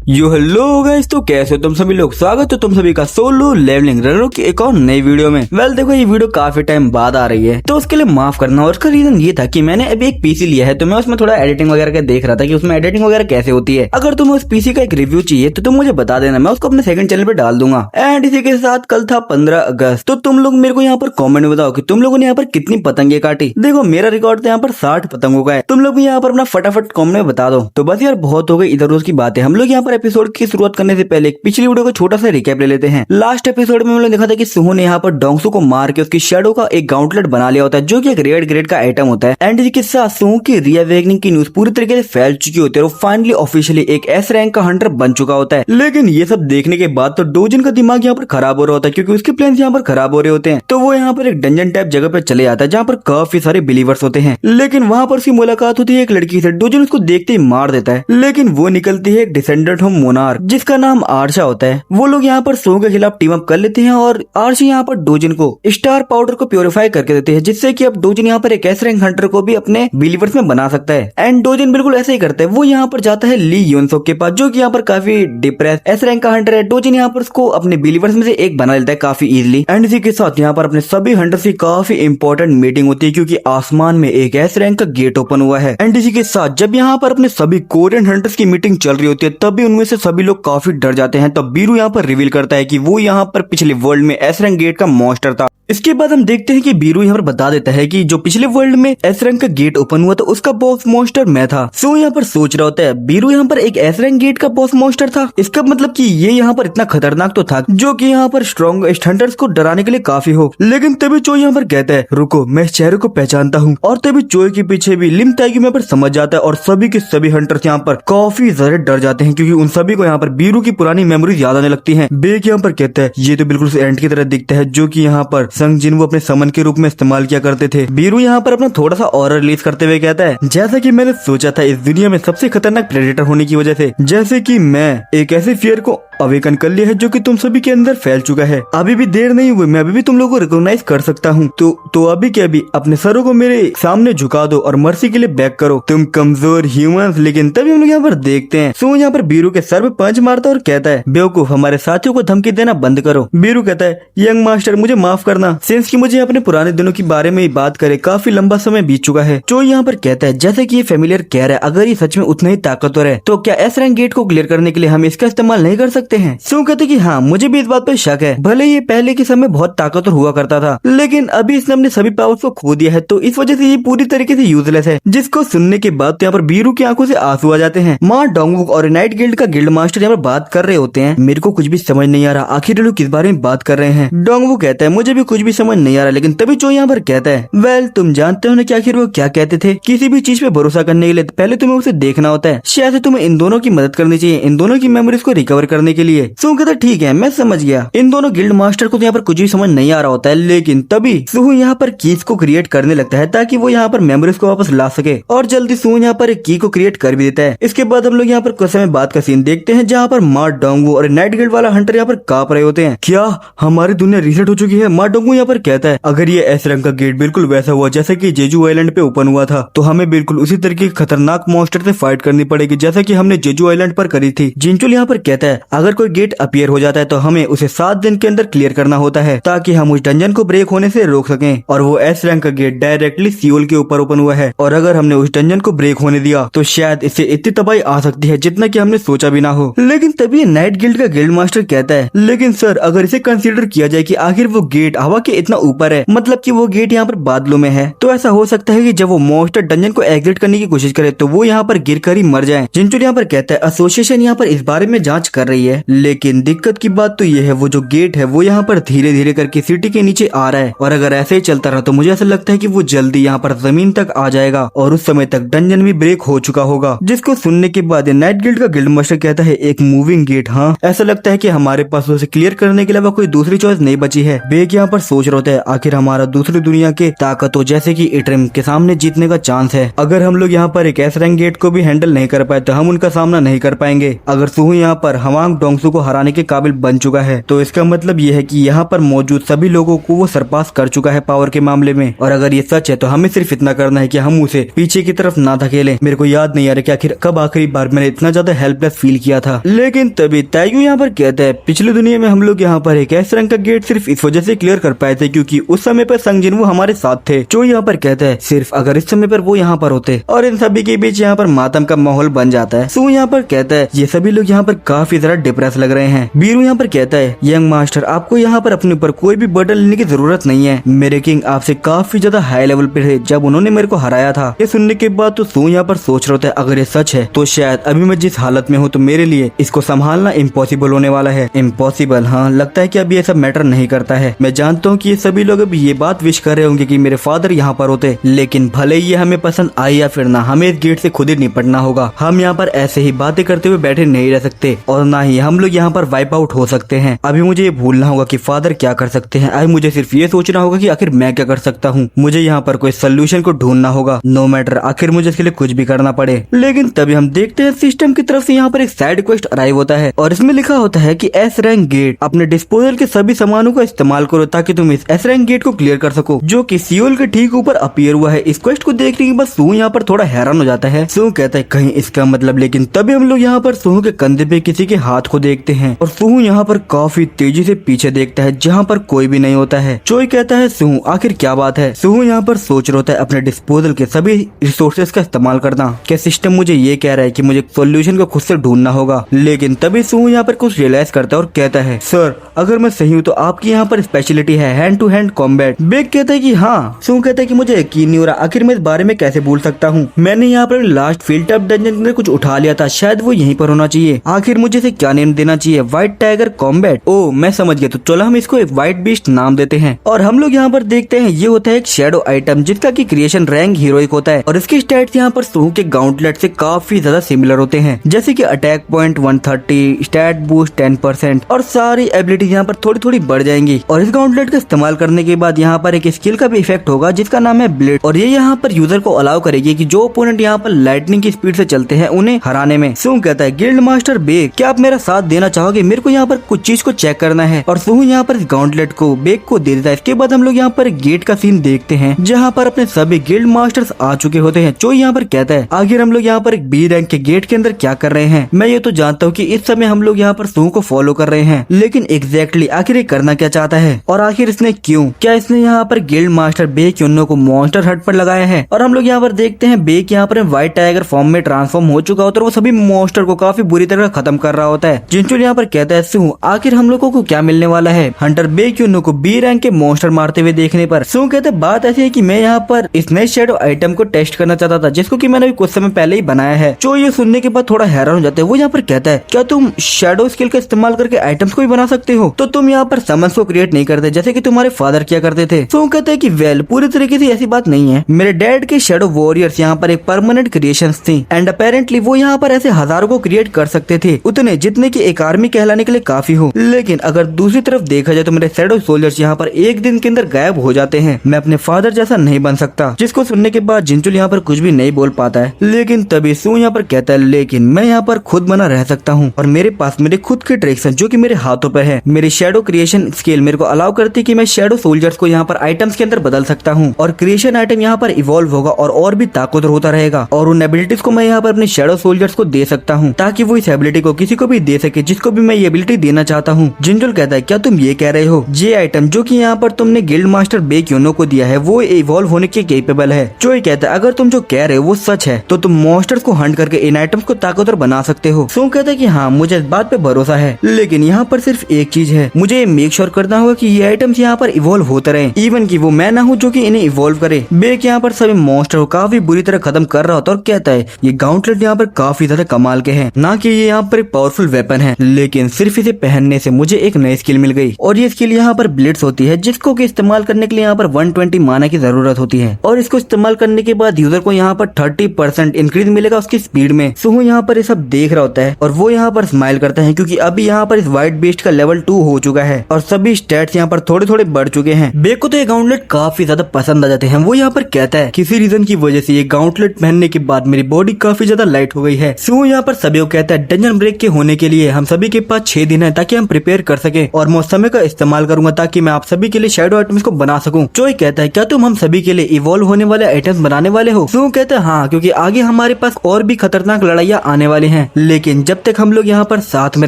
यो hello guys, तो कैसे हो तुम सभी लोग। स्वागत है तुम सभी का सोलो लेवलिंग रनर की एक और नई वीडियो में। देखो ये वीडियो काफी टाइम बाद आ रही है तो उसके लिए माफ करना। और उसका रीजन ये था कि मैंने अभी एक पीसी लिया है तो मैं उसमें थोड़ा एडिटिंग वगैरह का देख रहा था कि उसमें एडिटिंग वगैरह कैसे होती है। अगर तुम्हें उस पीसी का एक रिव्यू चाहिए तो तुम मुझे बता देना, मैं उसको अपने सेकंड चैनल पे डाल दूंगा। एंड इसी के साथ कल था 15 अगस्त, तो तुम लोग मेरे को यहाँ पर कॉमेंट में बताओ कि तुम लोगों ने यहाँ पर कितनी पतंगे काटी। देखो मेरा रिकॉर्ड तो यहाँ पर 60 पतंगों का है। तुम लोग भी यहाँ पर अपना फटाफट कॉमेंट में बता दो। तो बस यार बहुत हो गई इधर उधर की बातें। हम लोग यहाँ पर एपिसोड की शुरुआत करने से पहले पिछली वीडियो को छोटा सा रिकैप ले लेते हैं। लास्ट एपिसोड में हम लोग देखा था कि सुहू ने यहाँ पर डोंगसू को मार के उसकी शैडो का एक गाउंटलेट बना लिया होता है, जो कि एक रेड ग्रेड का आइटम होता है। एंड इसके साथ सुहू की रीअवेकनिंग की न्यूज पूरी तरीके से फैल चुकी होती है और फाइनली ऑफिशियली एक एस रैंक का हंटर बन चुका होता है। लेकिन ये सब देखने के बाद तो डोजिन का दिमाग यहाँ पर खराब हो रहा होता है, क्योंकि उसके प्लान यहाँ पर खराब हो रहे होते हैं। तो वो यहाँ पर एक डंजन टाइप जगह पर चले जाता है जहाँ पर काफी सारे बिलीवर्स होते हैं। लेकिन वहाँ पर उसकी मुलाकात होती है एक लड़की से। डोजिन उसको देखते ही मार देता है, लेकिन वो निकलती है एक डिसेंडेंट होम मोनार्क जिसका नाम आर्शा होता है। वो लोग यहाँ पर सो के खिलाफ टीम अप कर लेते हैं और आर्शा यहाँ पर डोजिन को स्टार पाउडर को प्योरीफाई करके देते हैं, जिससे कि अब डोजिन यहाँ पर एक एस रैंक हंटर को भी अपने बिलीवर्स में बना सकता है। एंड डोजिन बिल्कुल ऐसे ही करता है। वो यहाँ पर जाता है ली योनसोक के पास, जो कि यहाँ पर काफी डिप्रेस एस रैंक का हंटर है। डोजिन यहाँ पर उसको अपने बिलीवर्स में से एक बना लेता है काफी इजीली। एंड इसी के साथ यहाँ पर अपने सभी हंटर्स की काफी इंपॉर्टेंट मीटिंग होती है, क्योंकि आसमान में एक एस रैंक का गेट ओपन हुआ है। एंड इसी के साथ जब यहाँ पर अपने सभी कोरियन हंटर्स की मीटिंग चल रही होती है, तभी उनमें से सभी लोग काफी डर जाते हैं। तब बीरू यहाँ पर रिवील करता है कि वो यहाँ पर पिछले वर्ल्ड में एस रैंक गेट का मॉन्स्टर था। इसके बाद हम देखते हैं कि बीरू यहाँ पर बता देता है कि जो पिछले वर्ल्ड में एस रैंक का गेट ओपन हुआ था उसका बॉस मॉन्स्टर मैं था। सो यहाँ पर सोच रहा होता है बीरू यहाँ पर एक एस रैंक गेट का बॉस मॉन्स्टर था। इसका मतलब कि ये यहाँ पर इतना खतरनाक तो था जो कि यहाँ पर स्ट्रॉन्गेस्ट हंटर्स को डराने के लिए काफी हो। लेकिन तभी चोई यहाँ पर कहता है रुको, मैं इस चेहरे को पहचानता हूँ। और तभी चोई के पीछे भी लिम ताइग्यू यहाँ पर समझ जाता है और सभी के सभी हंटर्स यहाँ पर काफी ज्यादा डर जाते हैं, क्योंकि उन सभी को यहाँ पर बीरू की पुरानी मेमोरीज याद आने लगती है। बेक यहाँ पर कहता है ये तो बिल्कुल एंट की तरह दिखता है, जो की यहाँ पर संग जिन वो अपने समन के रूप में इस्तेमाल किया करते थे। बीरू यहाँ पर अपना थोड़ा सा ऑरा रिलीज करते हुए कहता है जैसा कि मैंने सोचा था इस दुनिया में सबसे खतरनाक प्रेडेटर होने की वजह से, जैसे कि मैं एक ऐसे फियर को अवेकन कर लिया है जो कि तुम सभी के अंदर फैल चुका है। अभी भी देर नहीं हुई, मैं अभी भी तुम लोगों को रिकॉग्नाइज कर सकता हूँ। तो अभी के अभी अपने सरों को मेरे सामने झुका दो और मर्सी के लिए बैक करो, तुम कमजोर ह्यूमंस। लेकिन तभी हम लोग यहाँ पर देखते हैं सो यहाँ पर बीरू के सर पे पंच मारता है और कहता है बेवकूफ, हमारे साथियों को धमकी देना बंद करो। बीरू कहता है यंग मास्टर मुझे माफ करना, सिंस की मुझे अपने पुराने दिनों की बारे में बात करे काफी लंबा समय बीत चुका है। चोई यहाँ पर कहता है जैसे कि ये फेमिलियर कह रहा है, अगर ये सच में उतना ही ताकतवर है तो क्या एस रैंक गेट को क्लियर करने के लिए हम इसका इस्तेमाल नहीं कर सकते हैं। सो कहते कि हाँ, मुझे भी इस बात पर शक है। भले ये पहले के समय बहुत ताकतवर हुआ करता था, लेकिन अभी इसने अपने सभी पावर्स को खो दिया है, तो इस वजह से ये पूरी तरीके से यूजलेस है। जिसको सुनने के बाद तो यहाँ पर बीरू की आंखों से आंसू आ जाते हैं। माँ डोंगवुक और नाइट गिल्ड का गिल्ड मास्टर यहाँ पर बात कर रहे होते हैं। मेरे को कुछ भी समझ नहीं आ रहा आखिर ये लोग किस बारे में बात कर रहे हैं। डोंगवुक कहता है मुझे भी कुछ भी समझ नहीं आ रहा। लेकिन तभी चो यहाँ पर कहता है वेल, तुम जानते हो ना कि आखिर वो क्या कहते थे, किसी भी चीज पे भरोसा करने के लिए पहले तुम्हें उसे देखना होता है। शायद तुम्हें इन दोनों की मदद करनी चाहिए, इन दोनों की मेमोरीज को रिकवर करने के लिए। सो कहता ठीक है, मैं समझ गया। इन दोनों गिल्ड मास्टर को तो यहाँ पर कुछ भी समझ नहीं आ रहा होता है। लेकिन तभी सुहू यहाँ पर कीज को क्रिएट करने लगता है ताकि वो यहाँ पर मेमोरीज को वापस ला सके, और जल्दी सुहू यहाँ पर एक की को क्रिएट कर भी देता है। इसके बाद हम लोग यहाँ पर कुछ समय बाद का सीन देखते हैं जहाँ पर माँ डोंगवू और नाइट गिल्ड वाला हंटर यहाँ पर कांप रहे होते हैं। क्या हमारी दुनिया रीसेट हो चुकी है? माँ डोंगवू यहाँ पर कहता है अगर ये एस रैंक का गेट बिल्कुल वैसा हुआ जैसे कि जेजू आइलैंड पे ओपन हुआ था, तो हमें बिल्कुल उसी तरीके के खतरनाक मॉन्स्टर से फाइट करनी पड़ेगी जैसा कि हमने जेजू आइलैंड पर करी थी। जिंचुल यहाँ पर कहता है अगर कोई गेट अपीयर हो जाता है तो हमें उसे 7 दिन के अंदर क्लियर करना होता है ताकि हम उस डंजन को ब्रेक होने से रोक सकें। और वो एस रैंक का गेट डायरेक्टली सियोल के ऊपर ओपन हुआ है, और अगर हमने उस डंजन को ब्रेक होने दिया तो शायद इससे इतनी तबाही आ सकती है जितना कि हमने सोचा भी ना हो। लेकिन तभी नाइट गिल्ड का गिल्ड मास्टर कहता है लेकिन सर, अगर इसे कंसीडर किया जाए कि आखिर वो गेट हवा के इतना ऊपर है, मतलब कि वो गेट यहाँ पर बादलों में है, तो ऐसा हो सकता है कि जब वो मॉन्स्टर डंजन को एग्जिट करने की कोशिश करे तो वो यहाँ पर गिर कर ही मर जाए। जिंचुल यहाँ पर कहता है एसोसिएशन यहाँ पर इस बारे में जांच कर रही है, लेकिन दिक्कत की बात तो ये है वो जो गेट है वो यहाँ पर धीरे धीरे करके सिटी के नीचे आ रहा है, और अगर ऐसे ही चलता रहा तो मुझे ऐसा लगता है कि वो जल्दी यहाँ पर जमीन तक आ जाएगा और उस समय तक डंजन भी ब्रेक हो चुका होगा। जिसको सुनने के बाद नाइट गिल्ड का गिल्ड मास्टर कहता है एक मूविंग गेट, हाँ ऐसा लगता है कि हमारे पास उसे क्लियर करने के अलावा कोई दूसरी चॉइस नहीं बची है। बेक यहाँ पर सोच रहा होता है आखिर हमारा दूसरी दुनिया के ताकतों जैसे कि इट्रिम के सामने जीतने का चांस है। अगर हम लोग यहाँ पर एक एस रैंक गेट को भी हैंडल नहीं कर पाए तो हम उनका सामना नहीं कर पाएंगे। अगर सुहू यहाँ पर हवांग डोंगसू को हराने के काबिल बन चुका है। तो इसका मतलब ये है कि यहाँ पर मौजूद सभी लोगों को वो सरपास कर चुका है पावर के मामले में। और अगर ये सच है तो हमें सिर्फ इतना करना है कि हम उसे पीछे की तरफ ना धकेलें। मेरे को याद नहीं आ रहा कि आखिर कब आखिरी बार मैंने इतना ज्यादा हेल्पलेस फील किया था। लेकिन तभी ताइगू यहाँ पर कहता है पिछली दुनिया में हम लोग यहाँ पर एक ऐसे रंग का गेट सिर्फ इस वजह से क्लियर कर पाए थे क्योंकि उस समय पर संग जिनवू हमारे साथ थे। जो यहाँ पर कहता है सिर्फ अगर इस समय पर वो यहाँ पर होते और इन सभी के बीच यहाँ पर मातम का माहौल बन जाता है। सू यहाँ पर कहता है ये सभी लोग यहाँ पर काफी ज्यादा डिप्रेस लग रहे हैं। बीरू यहाँ पर कहता है यंग मास्टर आपको यहाँ पर अपने ऊपर कोई भी बर्डन लेने की जरूरत नहीं है। मेरे किंग आपसे काफी ज्यादा हाई लेवल पे थे जब उन्होंने मेरे को हराया था। ये सुनने के बाद तो सू यहाँ पर सोच रहा था अगर ये सच है तो शायद अभी मैं जिस हालत में हूँ तो मेरे लिए इसको संभालना इम्पॉसिबल होने वाला है। इम्पॉसिबल, हाँ लगता है कि अभी ये सब मैटर नहीं करता है। मैं जानता हूँ कि ये सभी लोग अभी ये बात विश कर रहे होंगे कि मेरे फादर यहाँ पर होते, लेकिन भले ही ये हमें पसंद आई या फिर ना, हमें इस गेट से खुद ही निपटना होगा। हम यहाँ पर ऐसे ही बातें करते हुए बैठे नहीं रह सकते और ना ही हम लोग यहाँ पर वाइप आउट हो सकते हैं। अभी मुझे ये भूलना होगा कि फादर क्या कर सकते हैं। अभी मुझे सिर्फ ये सोचना होगा कि आखिर मैं क्या कर सकता हूँ। मुझे यहाँ पर कोई सोल्यूशन को ढूंढना होगा, नो मैटर आखिर मुझे इसके लिए कुछ भी करना पड़े। लेकिन तभी हम देखते हैं सिस्टम की तरफ से यहाँ पर एक साइड क्वेस्ट अराइव होता है और इसमें लिखा होता है कि एस रैंक गेट अपने डिस्पोजल के सभी सामानों का इस्तेमाल करो ताकि तुम इस एस रैंक गेट को क्लियर कर सको, जो कि सियोल के ठीक ऊपर अपीयर हुआ है। इस क्वेस्ट को देखने के बाद सू यहाँ पर थोड़ा हैरान हो जाता है। सू कहता है कहीं इसका मतलब, लेकिन तभी हम लोग यहाँ पर सूहू के कंधे पे किसी के हाथ को देखते हैं और सूहू यहाँ पर काफी तेजी से पीछे देखता है जहाँ पर कोई भी नहीं होता है। चोई कहता है सूहू आखिर क्या बात है। सूहू यहाँ पर सोच रहा होता है अपने डिस्पोजल के सभी रिसोर्सेज का इस्तेमाल करना। क्या सिस्टम मुझे ये कह रहा है कि मुझे सोल्यूशन को खुद से ढूंढना होगा। लेकिन तभी सूहू यहाँ पर कुछ रियलाइज करता है और कहता है सर अगर मैं सही हूँ तो आपकी यहाँ पर स्पेशलिटी है hand to hand combat. Baig कहता है कि हाँ। सूहू कहता है कि मुझे यकीन नहीं हो रहा, आखिर मैं इस बारे में कैसे भूल सकता हूँ। मैंने यहाँ पर लास्ट फील्ड टॉप डंजन के अंदर कुछ उठा लिया था, शायद वो यहीं पर होना चाहिए। आखिर मुझे इसे क्या नेम देना चाहिए, व्हाइट टाइगर कॉम्बैट। ओ मैं समझ गया, तो चलो हम इसको एक व्हाइट बीस्ट नाम देते हैं। और हम लोग यहाँ पर देखते हैं ये होता है एक शेडो आइटम जिसका की क्रिएशन रैंक हीरोइक होता है और इसके स्टैट्स यहाँ पर सूहू के गाउंटलेट से काफी ज्यादा सिमिलर होते हैं, जैसे कि अटैक पॉइंट 130, स्टैट बूस्ट 10% और सारी एबिलिटीज यहाँ पर थोड़ी थोड़ी बढ़ जाएंगी। और इस गाउंटलेट का इस्तेमाल करने के बाद यहाँ पर एक स्किल का भी इफेक्ट होगा जिसका नाम है ब्लेड और ये यहाँ पर यूजर को अलाउ करेगी कि जो ओपोनेंट यहाँ पर लाइटनिंग की स्पीड से चलते हैं उन्हें हराने में। सूहू कहता है गिल्ड मास्टर बेग क्या आप मेरा साथ देना चाहोगे, मेरे को यहाँ पर कुछ चीज को चेक करना है। और सूहू यहाँ पर इस गाउंटलेट को बेग को दे देता है। इसके बाद हम लोग यहाँ पर गेट का सीन देखते हैं जहाँ पर अपने सभी गिल्ड मास्टर्स आ चुके होते हैं। जो यहाँ पर कहता है आखिर हम लोग यहाँ पर एक बी रैंक के गेट के अंदर क्या कर रहे हैं। मैं ये तो जानता हूँ कि इस समय हम लोग यहाँ पर सूहू को फॉलो कर रहे हैं, लेकिन एग्जैक्टली आखिर ये करना क्या चाहता है और आखिर इसने क्यों, क्या इसने यहाँ पर गिल्ड मास्टर बेग क्यों को मॉन्स्टर हट पर लगाया है। और हम लोग यहाँ पर देखते हैं बेग यहाँ पर व्हाइट टाइगर फॉर्म में ट्रांसफॉर्म हो चुका होता है और वो सभी मॉन्स्टर को काफी बुरी तरह खत्म कर रहा होता है। जिनचुल यहाँ पर कहता है सूहू आखिर हम लोगों को क्या मिलने वाला है हंटर बेग क्यों को बी रैंक के मॉन्स्टर मारते हुए देखने पर। सूहू कहते हैं बात ऐसी है कि मैं यहाँ पर इस नए शेडो आइटम को टेस्ट करना चाहता था जिसको कि मैंने कुछ समय पहले ही बनाया है। जो ये सुनने के बाद थोड़ा हैरान हो जाते हैं। वो यहाँ पर कहता है क्या तुम शेडो स्किल का इस्तेमाल करके आइटम्स को भी बना सकते हो, तो तुम यहाँ पर समन्स को क्रिएट नहीं करते जैसे कि तुम्हारे फादर किया करते थे। सूहू कहते हैं कि वेल पूरी तरीके से ऐसी बात नहीं है। मेरे डैड के शेडो वॉरियर्स यहाँ पर एक परमानेंट क्रिएशंस थी एंड अपेरेंटली वो यहाँ पर ऐसे हजारों को क्रिएट कर सकते थे, उतने जितने की एक आर्मी कहलाने के लिए काफी हो। लेकिन अगर दूसरी तरफ देखा जाए तो मेरे शेडो सोल्जर्स यहाँ पर एक दिन के अंदर गायब हो जाते हैं। मैं अपने फादर जैसा नहीं बन सकता। जिसको सुनने के बाद जिनचुल यहाँ पर कुछ भी नहीं बोल पाता है। लेकिन तभी सूहू यहाँ पर कहता है लेकिन मैं यहाँ पर खुद बना रह सकता हूँ और मेरे पास मेरे खुद के ट्रिक्स हैं जो कि मेरे हाथों पर है। मेरी शेडो क्रिएशन स्किल मेरे को अलाउ करती है कि मैं शेडो सोल्जर्स को यहाँ पर आइटम्स के अंदर बदल सकता हूँ और क्रिएशन आइटम यहाँ पर इवॉल्व होगा और भी ताकतवर होता रहेगा और उन एबिलिटीज को मैं यहाँ पर अपने शेडो सोल्जर्स को दे सकता हूँ ताकि वो इस एबिलिटी को किसी को भी दे सके जिसको भी मैं ये एबिलिटी देना चाहता हूँ। जिनचुल कहता है क्या तुम ये कह रहे हो ये आइटम जो कि यहाँ पर तुमने गिल्ड मास्टर बेग क्यों को दिया है वो इवॉल्व होने के केपेबल है। चोई कहता है अगर तुम जो कह रहे हो वो सच है तो तुम मॉन्स्टर्स को हंट करके इन आइटम्स को ताकतवर बना सकते हो। सूहू कहता है कि हाँ मुझे इस बात पे भरोसा है, लेकिन यहाँ पर सिर्फ एक चीज है, मुझे मेक श्योर करना होगा कि ये आइटम्स यहाँ पर इवॉल्व होते रहे, इवन कि वो मैं ना हूँ जो कि इन्हें इवॉल्व करे। बेग यहाँ पर सभी मॉन्स्टर को काफी बुरी तरह खत्म कर रहा होता है और कहता है ये गाउंटलेट यहाँ पर काफी ज्यादा कमाल के हैं, ना कि ये यहाँ पर एक पावरफुल वेपन है, लेकिन सिर्फ इसे पहनने से मुझे एक नई स्किल मिल गई और ये स्किल यहाँ पर ब्लिट्स होती है जिसको कि इस्तेमाल करने के लिए यहाँ पर 120 माना की जरूरत होती है और इसको इस्तेमाल करने के बाद यूजर को यहाँ पर 30% इंक्रीज मिलेगा उसकी स्पीड में। सूहू यहाँ पर ये सब देख रहा होता है और वो यहाँ पर स्माइल करता है क्योंकि अभी यहाँ पर इस व्हाइट बीस्ट का लेवल 2 हो चुका है और सभी स्टैट्स यहाँ पर थोड़े थोड़े बढ़ चुके हैं। बेग को तो ये गाउंटलेट काफी ज्यादा पसंद आ जाते हैं। वो यहाँ पर कहता है किसी रीजन की वजह से ये गाउंटलेट पहनने के बाद मेरी बॉडी काफी ज्यादा लाइट हो गई है। सूहू यहाँ पर सभी को कहता है डंजन ब्रेक के होने के लिए हम सभी के पास 6 दिन है ताकि हम प्रिपेयर कर सके और मैं उस समय का इस्तेमाल करूंगा ताकि मैं आप सभी के लिए शैडो आइटम्स को बना सकूं। चोई कहता है क्या तुम हम सभी के लिए इवॉल्व होने वाले आइटम्स बनाने वाले हो? सू कहता है हाँ, क्योंकि आगे हमारे पास और भी खतरनाक लड़ाइयाँ आने वाली हैं, लेकिन जब तक हम लोग यहाँ पर साथ में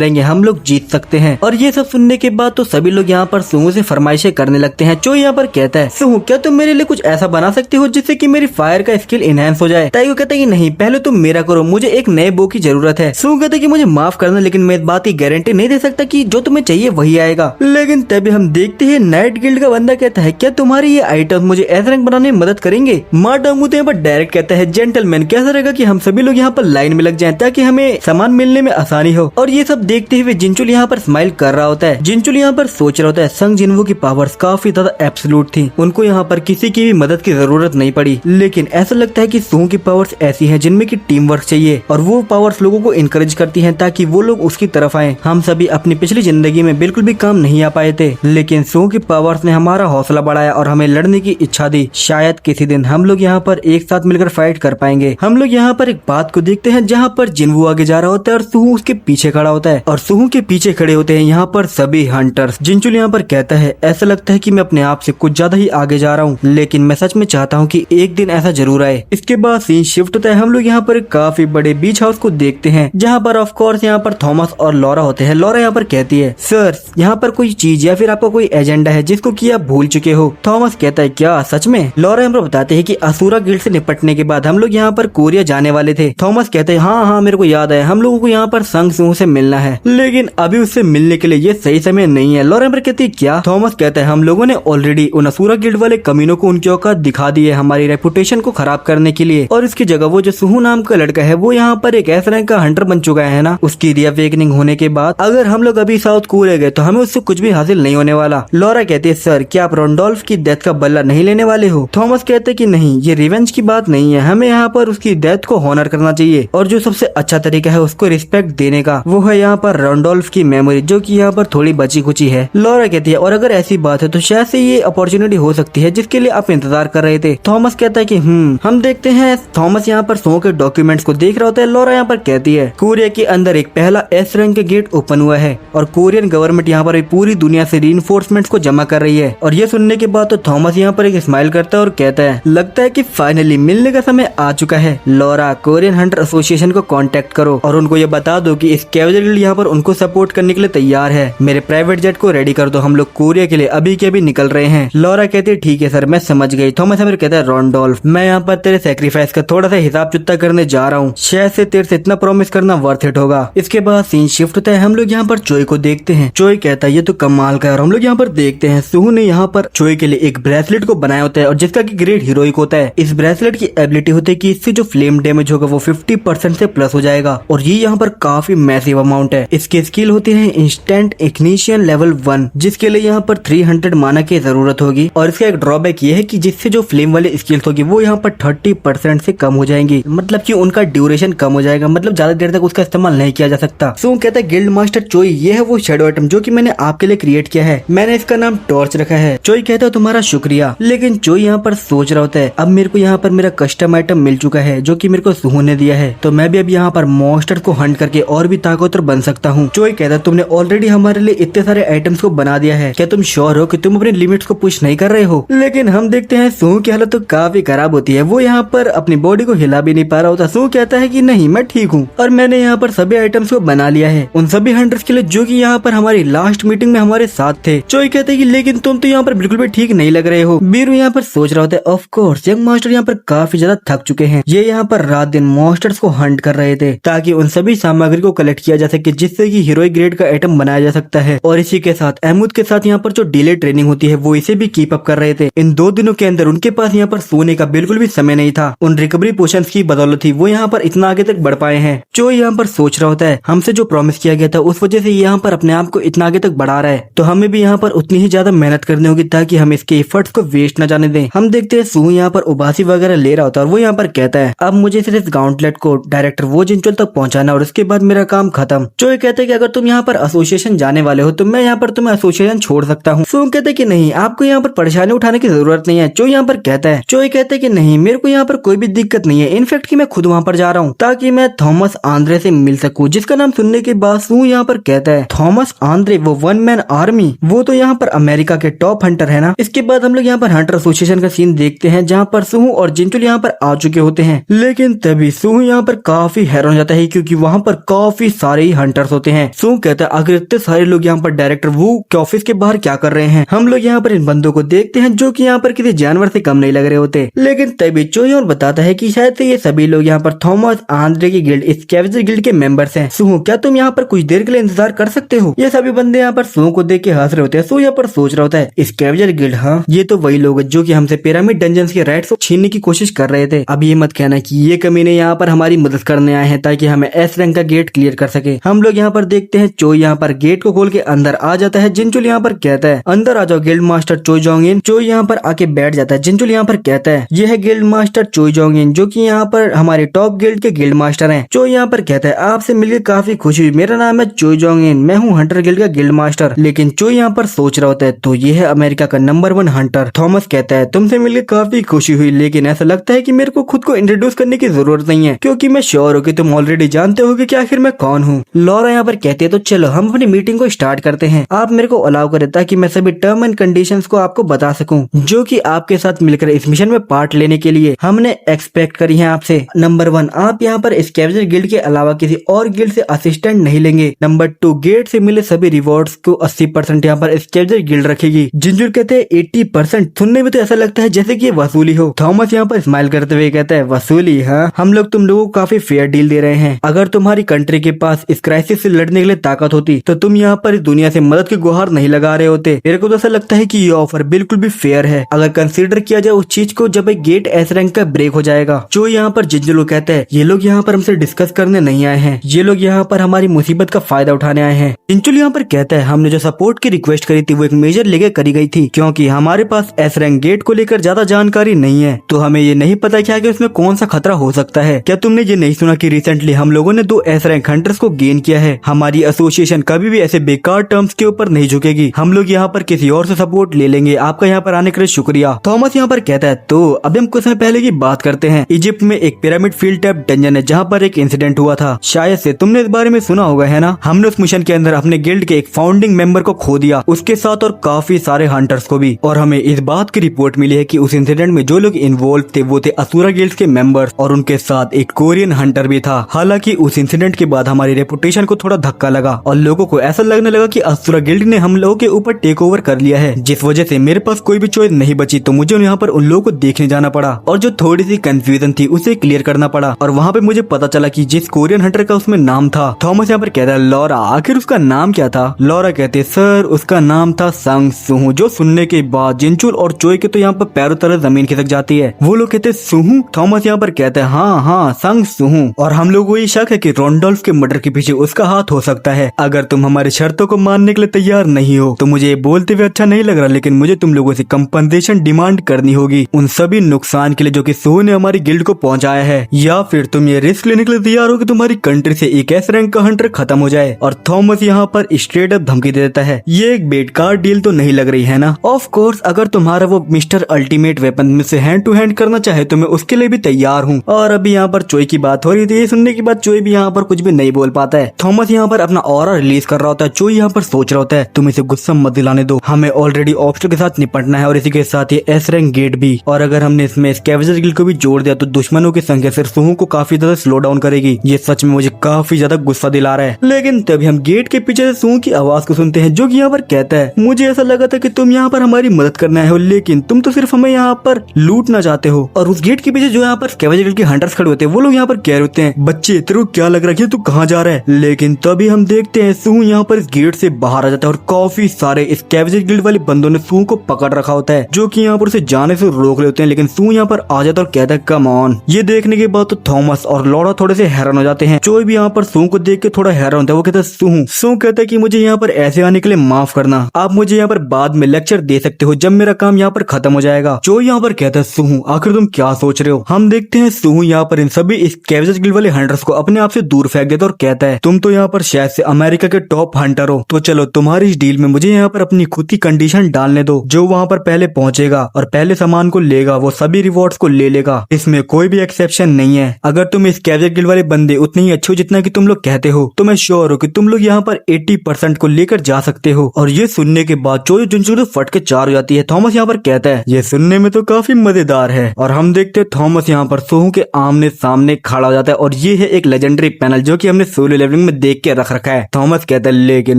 रहेंगे हम लोग जीत सकते हैं। और ये सब सुनने के बाद तो सभी लोग यहाँ पर सुहू से फरमाइशें करने लगते हैं। चोई यहाँ पर कहता है सुहू क्या तुम मेरे लिए कुछ ऐसा बना सकती हो जिससे कि मेरी फायर का स्किल इनहेंस हो जाए? ताइगो कहता है कि नहीं, पहले तुम मेरा करो, मुझे एक नए बो की जरूरत है। सुहू कहता है कि मुझे माफ करना, लेकिन मैं इस बात की गारंटी नहीं दे सकता कि जो तुम्हें चाहिए वही आएगा। लेकिन तभी हम देखते हैं नाइट गिल्ड का बंदा कहता है क्या तुम्हारी ये आइटम मुझे एस रैंक बनाने में मदद करेंगे? मार्टांगू तो यहाँ पर डायरेक्ट कहता है जेंटलमैन कैसा रहेगा कि हम सभी लोग यहाँ पर लाइन में लग जाएं ताकि हमें सामान मिलने में आसानी हो। और ये सब देखते हुए जिनचुल यहाँ पर स्माइल कर रहा होता है। जिनचुल यहाँ पर सोच रहा होता है संग जिन्वो की पावर्स काफी ज्यादा एब्सोल्यूट थी, उनको यहाँ पर किसी की भी मदद की जरूरत नहीं पड़ी, लेकिन ऐसा लगता है कि सुहू की पावर्स ऐसी हैं जिनमें की टीम वर्क चाहिए और वो पावर्स लोगों को इनकरेज करती हैं ताकि वो लोग उसकी तरफ आए। हम सभी अपनी पिछली जिंदगी में बिल्कुल भी काम नहीं आ पाए थे, लेकिन सुहू की पावर्स ने हमारा हौसला बढ़ाया और हमें लड़ने की इच्छा दी। शायद किसी दिन हम लोग यहाँ पर एक साथ मिलकर फाइट कर पाएंगे। हम लोग यहाँ पर एक बात को देखते हैं जहाँ पर जिन्वो आगे जा रहा होता है और सुहू उसके पीछे खड़ा होता है और सुहू के पीछे खड़े होते हैं यहाँ पर सभी हंटर्स। जिनचुल यहाँ पर कहता है ऐसा लगता है कि मैं अपने आप से कुछ ज्यादा ही आगे जा रहा हूँ, लेकिन मैं सच में चाहता हूँ कि एक दिन ऐसा जरूर आए। इसके बाद सीन शिफ्ट होता है। हम लोग यहाँ पर एक काफी बड़े बीच हाउस को देखते हैं जहाँ पर ऑफ कोर्स यहाँ पर थॉमस और लॉरा होते हैं। लॉरा यहाँ पर कहती है सर यहाँ पर कोई चीज या फिर आपका कोई एजेंडा है जिसको कि आप भूल चुके हो? थॉमस कहता है क्या सच में? लॉरा यहाँ पर बताते हैं कि असुरा गिल्ड से निपटने के बाद हम लोग यहाँ पर कोरिया जाने वाले थे। थॉमस कहते हैं हाँ मेरे को याद है, हम लोगों को यहाँ पर संग सुहू से मिलना है, लेकिन अभी उससे मिलने के लिए ये सही समय नहीं है। लॉरा यहाँ पर कहती है क्या? थॉमस कहता है हम लोगों ने ऑलरेडी उन असुरा गिल्ड वाले कमीनों को उनकी औकात दिखा दी है हमारी रेपुटेशन को खराब करने के लिए, और इसकी जगह वो जो सुहू नाम का लड़का है वो यहाँ पर एक एस रैंक का हंटर बन चुका है ना। उसकी रीअवेकनिंग होने के बाद अगर हम लोग अभी साउथ कोरिया गए तो हमें उससे कुछ भी हासिल नहीं होने वाला। लॉरा कहती है सर क्या आप रोंडोल्फ की डेथ का बदला नहीं लेने वाले हो? थॉमस कहते हैं कि नहीं, ये रिवेंज की बात नहीं है, हमें यहाँ पर उसकी डेथ को हॉनर करना चाहिए और जो सबसे अच्छा तरीका है उसको रिस्पेक्ट देने का वो है यहाँ पर रोंडोल्फ की मेमोरी जो कि यहाँ पर थोड़ी बची कुची है। लॉरा कहती है और अगर ऐसी बात है तो शायद से ये अपॉर्चुनिटी हो सकती है जिसके लिए आप इंतजार कर रहे थे। थॉमस कहता है कि हम देखते हैं। थॉमस यहाँ पर सुहू के डॉक्यूमेंट्स को देख रहा होता है। लॉरा यहाँ पर कहती है कोरिया के अंदर एक पहला एस रैंक के गेट ओपन हुआ है और कोरियन गवर्नमेंट यहाँ पर पूरी दुनिया से रीइंफोर्समेंट्स को जमा कर रही है। और ये सुनने के बाद तो थॉमस यहाँ पर एक स्माइल करता है और कहता है लगता है कि फाइनली मिलने का समय आ चुका है। लॉरा कोरियन हंटर एसोसिएशन को कांटेक्ट करो और उनको ये बता दो कि स्कैवेंजर गिल्ड यहाँ पर उनको सपोर्ट करने के लिए तैयार है। मेरे प्राइवेट जेट को रेडी कर दो, हम लोग कोरिया के लिए अभी के अभी निकल रहे हैं। लॉरा कहती है ठीक है सर, मैं समझ गई। थॉमस हमें कहता है रोंडोल्फ मैं यहाँ पर तेरे सेक्रीफाइस का थोड़ा सा हिसाब चुकता करने जा रहा हूँ, शायद से तेरे से इतना प्रॉमिस करना वर्थ इट होगा। इसके बाद सीन शिफ्ट होता है। हम लोग यहाँ पर चोई को देखते हैं। चोई कहता है ये तो कमाल का है और हम लोग यहाँ पर देखते हैं सुहू ने यहाँ पर चोई के लिए एक ब्रेसलेट को बनाया होता है और जिसका की ग्रेट हीरोइक होता है। इस ब्रेसलेट की एबिलिटी होती है कि इससे जो फ्लेम डैमेज होगा वो 50% से प्लस हो जाएगा और ये यहाँ पर काफी मैसिव अमाउंट है। इसकी स्किल होती है इंस्टेंट इग्निशन लेवल 1 जिसके लिए यहाँ पर 300 माना की जरूरत होगी और इसका एक ड्रॉबैक ये है कि जिससे जो फ्लेम वाली स्किल्स होगी वो यहाँ पर 30% से कम हो जाएंगी, मतलब कि उनका ड्यूरेशन कम हो जाएगा, मतलब ज्यादा देर तक उसका इस्तेमाल नहीं किया जा सकता। सो कहता है गिल्ड मास्टर चोई ये है वो शेडो आइटम जो कि मैंने आपके लिए क्रिएट किया है, मैंने इसका नाम टॉर्च रखा है। चोई कहता है तुम्हारा शुक्रिया। लेकिन चोई यहाँ पर सोच रहा होता है अब मेरे को यहाँ पर मेरा कस्टम आइटम मिल चुका है जो कि मेरे को सुहू ने दिया है, तो मैं भी अब यहाँ पर मॉन्स्टर को हंट करके और भी ताकतवर बन सकता हूँ। चोई कहता है तुमने ऑलरेडी हमारे लिए इतने सारे आइटम्स को बना दिया है, क्या तुम श्योर हो कि तुम अपने लिमिट्स को पुश नहीं कर रहे हो? लेकिन हम देखते हैं सुहू की हालत तो काफी खराब होती है, वो यहाँ पर अपनी बॉडी को हिला भी नहीं पा रहा होता। सुहू कहता है कि नहीं मैं ठीक हूँ और मैंने यहाँ पर सभी आइटम्स को बना लिया है उन सभी हंटर्स के लिए जो कि यहाँ पर हमारी लास्ट मीटिंग में हमारे साथ थे। चोई कहते हैं कि लेकिन तुम तो यहाँ पर बिल्कुल भी ठीक नहीं लग रहे हो। बीरू यहाँ पर सोच रहा होता है ऑफ कोर्स यंग मास्टर यहाँ पर काफी ज्यादा थक चुके हैं, ये यहाँ पर रात दिन मॉन्स्टर्स को हंट कर रहे थे ताकि उन सभी सामग्री को कलेक्ट किया जा सके जिससे कि हीरोइक ग्रेड का आइटम बनाया जा सकता है। और इसी के साथ अहमद के साथ यहाँ पर जो डिले ट्रेनिंग होती है वो इसे भी कीप अप कर रहे थे। इन 2 दिनों के अंदर उनके पास यहाँ पर सोने का बिल्कुल भी समय नहीं था, उन रिकवरी पोशंस की बदौलत ही वो यहाँ पर इतना आगे तक बढ़ पाए हैं। जो यहाँ पर सोच रहा होता है हमसे जो प्रॉमिस किया गया था उस वजह से यहाँ पर अपने आप को इतना आगे तक बढ़ा रहा है, तो हमें भी यहाँ पर उतनी ही ज्यादा मेहनत करनी होगी ताकि हम इसके एफर्ट्स को वेस्ट न जाने दें। हम देखते हैं सुहू यहाँ पर उबासी वगैरह ले रहा होता है और वो यहाँ पर कहता है अब मुझे सिर्फ इस गाउंटलेट को डायरेक्टर वो जिनचुल तक पहुंचाना और उसके बाद मेरा काम खत्म। चोई कहते हैं कि अगर तुम यहाँ पर एसोसिएशन जाने वाले हो तो मैं यहाँ पर तुम्हें एसोसिएशन छोड़ सकता हूँ। सुहू कहते हैं कि नहीं आपको यहाँ पर परेशानी उठाने की जरूरत नहीं है। चोई यहाँ पर कहता है चोई कहते हैं कि नहीं मेरे को यहाँ पर कोई भी दिक्कत नहीं है, इनफैक्ट कि मैं खुद वहाँ पर जा रहा हूँ ताकि मैं थॉमस आंद्रे से मिल सकूँ जिसका नाम सुनने के बाद सू यहाँ पर कहता है थॉमस आंद्रे वो वन मैन आर्मी वो तो यहाँ पर अमेरिका के टॉप हंटर है ना। इसके बाद हम लोग यहाँ पर हंटर एसोसिएशन का सीन देखते हैं जहाँ पर सुहू और जिंचुल यहाँ पर आ चुके होते हैं। लेकिन तभी सुहू यहाँ पर काफी हैरान हो जाता है क्योंकि वहाँ पर काफी सारे ही हंटर्स होते हैं। सुहू कहता है अगर इतने सारे लोग यहाँ पर डायरेक्टर वू के ऑफिस के बाहर क्या कर रहे हैं। हम लोग यहाँ पर इन बंदों को देखते हैं जो कि यहाँ पर किसी जानवर से कम नहीं लग रहे होते। लेकिन तभी चोई और बताता है कि शायद से ये सभी लोग यहाँ पर थॉमस आंद्रे की गिल्ड स्कैवेंजर गिल्ड के मेंबर्स हैं। सुहू क्या तुम यहाँ पर कुछ देर के लिए इंतजार कर सकते हो। ये सभी बंदे यहाँ पर सुहू को देख के हंस रहे होते हैं। सुहू यहाँ पर सोच रहा होता है स्कैवेंजर गिल्ड, हाँ ये तो वही लोग जो कि हमसे पिरामिड डंजन्स के राइट्स को छीनने की कोशिश कर रहे थे। अब ये मत कहना कि ये कमीने यहाँ पर हमारी मदद करने आए हैं ताकि हमें एस रैंक का गेट क्लियर कर सके। हम लोग यहाँ पर देखते हैं चोई यहाँ पर गेट को खोल के अंदर आ जाता है। जिंचुल यहाँ पर कहता है अंदर आ जाओ गिल्ड मास्टर चोई जोंगिन। चोई यहाँ पर आके बैठ जाता है। जिंचुल यहाँ पर कहता है यह है गिल्ड मास्टर चोई जोंगिन जो कि यहाँ पर हमारे टॉप गिल्ड के गिल्ड मास्टर हैं। चोई यहाँ पर कहता है आपसे मिलकर काफी खुशी हुई, मेरा नाम है चोई जोंगिन, मैं हूँ हंटर गिल्ड का गिल्ड मास्टर। लेकिन चोई यहाँ पर सोच रहा होता है तो ये है अमेरिका का नंबर 1 हंटर। थॉमस कहता है तुमसे मिलकर काफी खुशी हुई लेकिन ऐसा लगता है कि मेरे को खुद को इंट्रोड्यूस करने की जरूरत नहीं है क्योंकि मैं श्योर हूँ कि तुम ऑलरेडी जानते हो कि आखिर मैं कौन हूँ। लॉरा यहाँ पर कहती है तो चलो हम अपनी मीटिंग को स्टार्ट करते हैं। आप मेरे को अलाउ करें ताकि मैं सभी टर्म एंड कंडीशंस को आपको बता सकूं जो कि आपके साथ मिलकर इस मिशन में पार्ट लेने के लिए हमने एक्सपेक्ट करी है आपसे। नंबर 1 आप यहाँ पर स्कैवेंजर गिल्ड के अलावा किसी और गिल्ड से असिस्टेंट नहीं लेंगे। नंबर 2 गेट से मिले सभी रिवॉर्ड्स को 80% यहाँ पर स्कैवेंजर गिल्ड रखेगी। जिंजुर कहते हैं 80%, सुनने में तो ऐसा लगता है जैसे कि ये वसूली हो। थॉमस यहाँ पर स्माइल करते हुए कहता है वसूली, हाँ हम लोग तुम लोगों को काफी फेयर डील दे रहे हैं। अगर तुम्हारी कंट्री के पास इस क्राइसिस से लड़ने के लिए ताकत होती तो तुम यहाँ पर इस दुनिया से मदद की गुहार नहीं लगा रहे होते। मेरे को तो ऐसा लगता है कि ये ऑफर बिल्कुल भी फेयर है अगर कंसीडर किया जाए उस चीज को जब एक गेट एस रैंक का ब्रेक हो जाएगा। जो यहाँ पर जिंजुल को कहता है ये लोग यहाँ पर हमसे डिस्कस करने नहीं आए हैं, ये लोग यहाँ पर हमारी मुसीबत का फायदा उठाने आए हैं। जिंजुल यहाँ पर कहता है हमने जो सपोर्ट की रिक्वेस्ट करी थी वो एक मेजर लेके करी गई थी क्योंकि हमारे पास एस रैंक गेट को लेकर ज्यादा जानकारी नहीं है तो हमें ये नहीं पता क्या कि उसमें कौन सा खतरा हो सकता है। क्या तुमने ये नहीं सुना कि रिसेंटली हम लोगों ने 2 एस रैंक हंटर्स को गेन किया है। हमारी एसोसिएशन कभी भी ऐसे बेकार टर्म्स के ऊपर नहीं झुकेगी, हम लोग यहाँ पर किसी और से सपोर्ट ले लेंगे। आपका यहाँ पर आने के लिए शुक्रिया। थॉमस यहाँ पर कहता है तो अब हम कुछ समय पहले की बात करते हैं। इजिप्ट में एक पिरामिड फील्ड टैप डंजन है जहाँ पर एक इंसिडेंट हुआ था, शायद से तुमने इस बारे में सुना होगा है ना। हमने उस मिशन के अंदर अपने गिल्ड के एक फाउंडिंग मेंबर को खो दिया, उसके साथ और काफी सारे हंटर्स को भी। और हमें इस बात की रिपोर्ट मिली है कि उस इंसिडेंट में जो लोग इन्वॉल्व थे वो थे असुरा गिल्ड के मेंबर्स और उनके साथ एक कोरियन हंटर भी था। हालांकि उस इंसिडेंट के बाद हमारी रेपुटेशन को थोड़ा धक्का लगा और लोगों को ऐसा लगने लगा कि असुरा गिल्ड ने हम लोगों के ऊपर टेक ओवर कर लिया है, जिस वजह से मेरे पास कोई भी चॉइस नहीं बची तो मुझे यहाँ पर उन लोगों को देखने जाना पड़ा और जो थोड़ी सी कंफ्यूजन थी उसे क्लियर करना पड़ा। और वहाँ पे मुझे पता चला कि जिस कोरियन हंटर का उसमें नाम था, थॉमस यहाँ पर कहता है लॉरा आखिर उसका नाम क्या था। लॉरा कहते सर उसका नाम था संग सुहू। जो सुनने के बाद जिंचुल और चोई के तो यहाँ पर पैरों तरह जमीन खिसक जाती है। वो लोग कहते सुहू। थॉमस यहाँ पर कहता है हाँ संग सुहू। और हम लोग को ये शक है कि रोंडोल्फ के मर्डर के पीछे उसका हाथ हो सकता है। अगर तुम हमारी शर्तों को मानने के लिए तैयार नहीं हो तो मुझे ये बोलते हुए अच्छा नहीं लग रहा, लेकिन मुझे तुम लोगों से कंपनसेशन डिमांड करनी होगी उन सभी नुकसान के लिए जो कि सुहू ने हमारी गिल्ड को पहुंचाया है, या फिर तुम ये रिस्क लेने के लिए तैयार हो कि तुम्हारी कंट्री से एक एस रैंक का हंटर खत्म हो जाए। और थॉमस यहाँ पर स्ट्रेट अप धमकी दे देता है। ये एक बेकार डील तो नहीं लग रही है ना। ऑफ कोर्स अगर तुम्हारा वो मिस्टर अल्टीमेट वेपन में से हैंड टू हैंड करना चाहे तो मैं उसके लिए भी तैयार हूँ। और अभी यहाँ पर चोई की बात हो रही थी, ये सुनने के बाद चोई भी यहाँ पर कुछ भी नहीं बोल पाता है। थॉमस यहाँ पर अपना ऑरा रिलीज कर रहा होता है। चोई यहाँ पर सोच रहा होता है तुम इसे गुस्सा मत दिलाने दो, हमें ऑलरेडी ऑब्स्टल के साथ निपटना है और इसी के साथ ये एस रैंक गेट भी। और अगर हमने इसमें स्कैवेंजर गिल्ड को भी जोड़ दिया तो दुश्मनों की संख्या सिर्फ सुहू को काफी ज्यादा स्लो डाउन करेगी। ये सच में मुझे काफी ज्यादा गुस्सा दिला रहा है। लेकिन तभी हम गेट के पीछे से सुहू की आवाज को सुनते हैं जो कि यहाँ पर कहता है मुझे ऐसा लगा था कि तुम यहाँ पर हमारी मदद करने आए हो, लेकिन तुम तो सिर्फ हमें यहाँ पर लूटना चाहते हो। और उस गेट के पीछे जो यहाँ पर स्कैवेंजर गिल्ड के हंटर्स खड़े होते हैं वो लोग यहाँ पर कह रहे होते हैं बच्चे तेरे को क्या लग रहा है तू कहाँ जा रहा है। लेकिन तभी हम देखते हैं सुहू यहाँ पर इस गेट से बाहर आ जाता है और काफी सारे स्कैवेंजर गिल्ड वाले बंदों ने सुहू को पकड़ रखा होता है जो कि यहाँ पर उसे जाने से रोक रहे होते हैं। लेकिन सुहू यहाँ पर आ जाता है और कहता है कम ऑन। ये देखने के बाद तो थॉमस और लॉरा थोड़े से हैरान हो जाते हैं। चोई भी यहाँ पर सुहू को देख के थोड़ा हैरान होता है। वो कहता है सुहू कहता है कि मुझे यहाँ पर ऐसे आने के लिए माफ करना, आप मुझे यहाँ पर बाद में लेक्चर दे सकते हो जब मेरा काम यहाँ पर खत्म हो जाएगा। चोई यहाँ पर कहता है सुहू आखिर तुम क्या सोच रहे हो। हम देखते हैं सुहू यहाँ पर इन सभी स्कैवेंजर गिल्ड वाले हंटर्स को अपने आप से दूर फेंक देता और कहता है तुम तो यहाँ पर शायद से अमेरिका के टॉप हंटर हो, तो चलो तुम्हारी इस डील में मुझे यहाँ पर अपनी खुद की कंडीशन डालने दो। जो वहाँ पर पहले पहुंचेगा और पहले सामान को लेगा वो सभी रिवॉर्ड्स को ले लेगा, इसमें कोई भी एक्सेप्शन नहीं है। अगर तुम स्कैवेंजर गिल्ड वाले बंदे उतने ही अच्छे हो जितना कि तुम लोग लोग कहते हो तो मैं श्योर हूँ कि तुम लोग यहाँ पर 80% को लेकर जा सकते हो। और ये सुनने के बाद चोयो जुनसुके तो फट के चार हो जाती है। थॉमस यहाँ पर कहता है ये सुनने में तो काफी मजेदार है। और हम देखते हैं थॉमस यहाँ पर सोहू के आमने सामने खड़ा हो जाता है और ये है एक लेजेंडरी पैनल जो कि हमने सोलो लेवलिंग में देख के रख रखा है। थॉमस कहता है लेकिन